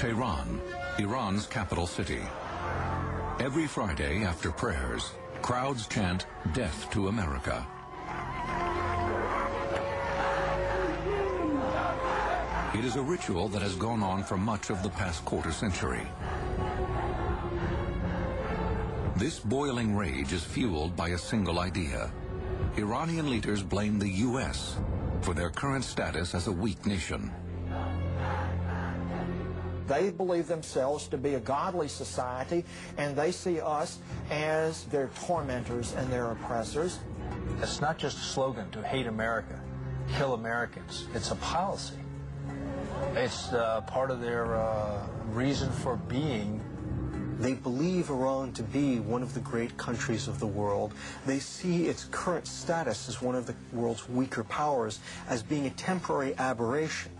Tehran, Iran's capital city. Every Friday after prayers, crowds chant, "Death to America." It is a ritual that has gone on for much of the past quarter century. This boiling rage is fueled by a single idea. Iranian leaders blame the U.S. for their current status as a weak nation. They believe themselves to be a godly society, and they see us as their tormentors and their oppressors. It's not just a slogan to hate America, kill Americans. It's a policy. It's part of their reason for being. They believe Iran to be one of the great countries of the world. They see its current status as one of the world's weaker powers as being a temporary aberration.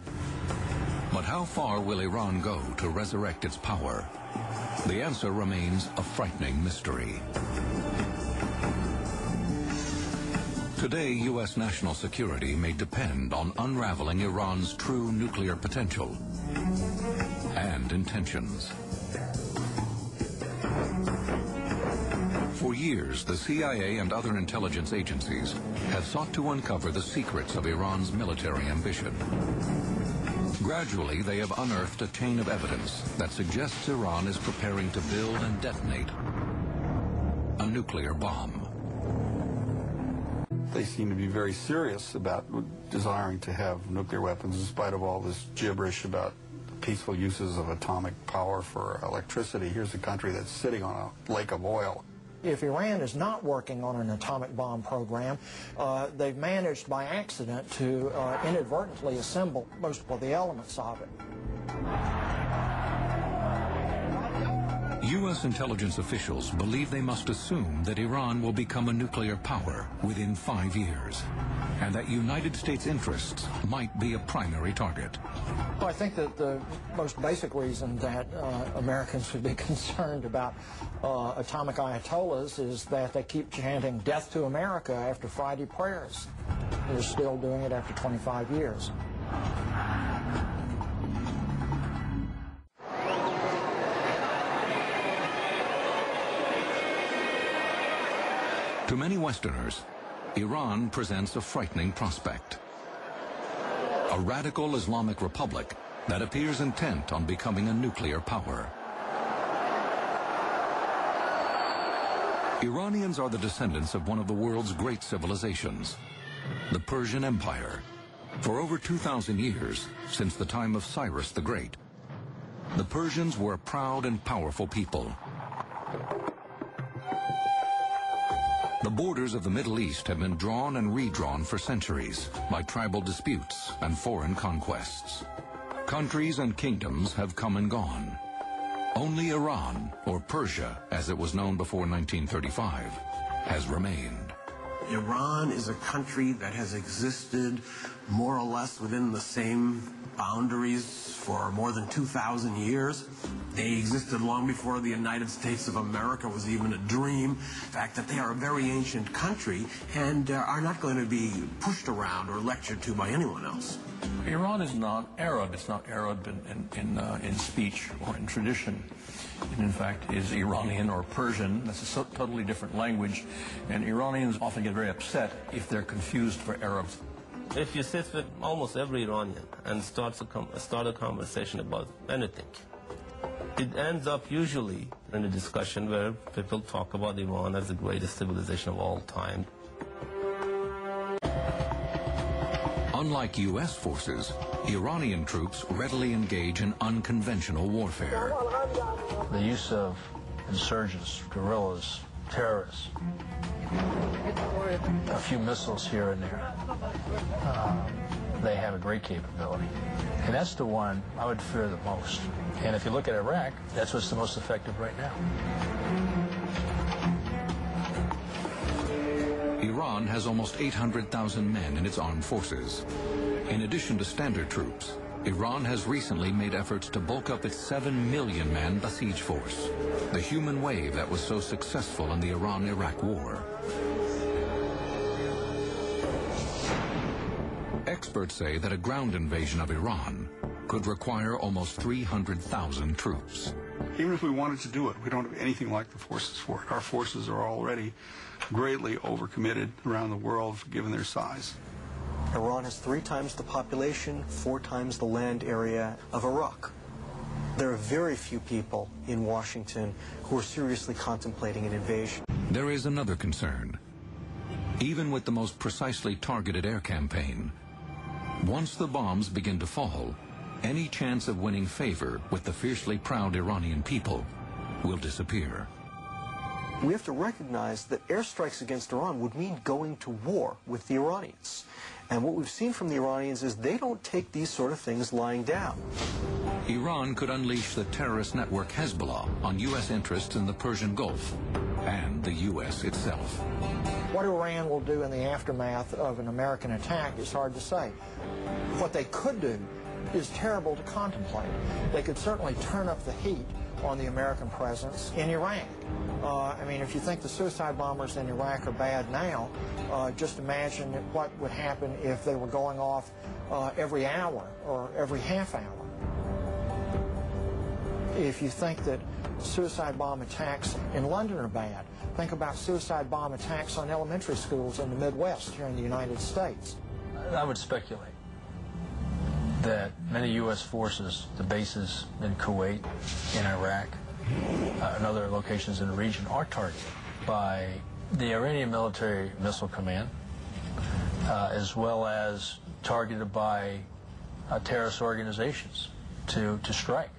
But how far will Iran go to resurrect its power? The answer remains a frightening mystery. Today, U.S. national security may depend on unraveling Iran's true nuclear potential and intentions. For years, the CIA and other intelligence agencies have sought to uncover the secrets of Iran's military ambition. Gradually, they have unearthed a chain of evidence that suggests Iran is preparing to build and detonate a nuclear bomb. They seem to be very serious about desiring to have nuclear weapons in spite of all this gibberish about peaceful uses of atomic power for electricity. Here's a country that's sitting on a lake of oil. If Iran is not working on an atomic bomb program, they've managed by accident to inadvertently assemble most of the elements of it. U.S. intelligence officials believe they must assume that Iran will become a nuclear power within 5 years, and that United States interests might be a primary target. Well, I think that the most basic reason that Americans would be concerned about atomic ayatollahs is that they keep chanting "Death to America" after Friday prayers. They're still doing it after 25 years. To many Westerners, Iran presents a frightening prospect. A radical Islamic republic that appears intent on becoming a nuclear power. Iranians are the descendants of one of the world's great civilizations, the Persian Empire. For over 2,000 years, since the time of Cyrus the Great, the Persians were a proud and powerful people. The borders of the Middle East have been drawn and redrawn for centuries by tribal disputes and foreign conquests. Countries and kingdoms have come and gone. Only Iran, or Persia as it was known before 1935, has remained. Iran is a country that has existed more or less within the same boundaries for more than 2,000 years. They existed long before the United States of America was even a dream. The fact that they are a very ancient country and are not going to be pushed around or lectured to by anyone else. Iran is not Arab. It's not Arab in speech or in tradition. It, in fact, is Iranian or Persian. That's a totally different language, and Iranians often get very upset if they're confused for Arabs. If you sit with almost every Iranian and start a conversation about anything, it ends up usually in a discussion where people talk about Iran as the greatest civilization of all time. Unlike U.S. forces, Iranian troops readily engage in unconventional warfare. The use of insurgents, guerrillas, terrorists, a few missiles here and there. They have a great capability. And that's the one I would fear the most. And if you look at Iraq, that's what's the most effective right now. Iran has almost 800,000 men in its armed forces. In addition to standard troops, Iran has recently made efforts to bulk up its 7 million-man Basij force, the human wave that was so successful in the Iran-Iraq War. Experts say that a ground invasion of Iran could require almost 300,000 troops. Even if we wanted to do it, we don't have anything like the forces for it. Our forces are already greatly overcommitted around the world given their size. Iran has 3 times the population, 4 times the land area of Iraq. There are very few people in Washington who are seriously contemplating an invasion. There is another concern. Even with the most precisely targeted air campaign, once the bombs begin to fall, any chance of winning favor with the fiercely proud Iranian people will disappear. We have to recognize that airstrikes against Iran would mean going to war with the Iranians. And what we've seen from the Iranians is they don't take these sort of things lying down. Iran could unleash the terrorist network Hezbollah on U.S. interests in the Persian Gulf and the U.S. itself. What Iran will do in the aftermath of an American attack is hard to say. What they could do is terrible to contemplate. They could certainly turn up the heat on the American presence in Iraq. I mean, if you think the suicide bombers in Iraq are bad now, just imagine what would happen if they were going off every hour or every half hour. If you think that suicide bomb attacks in London are bad, think about suicide bomb attacks on elementary schools in the Midwest here in the United States. I would speculate that many U.S. forces, the bases in Kuwait, in Iraq, and other locations in the region are targeted by the Iranian Military Missile Command, as well as targeted by terrorist organizations to strike.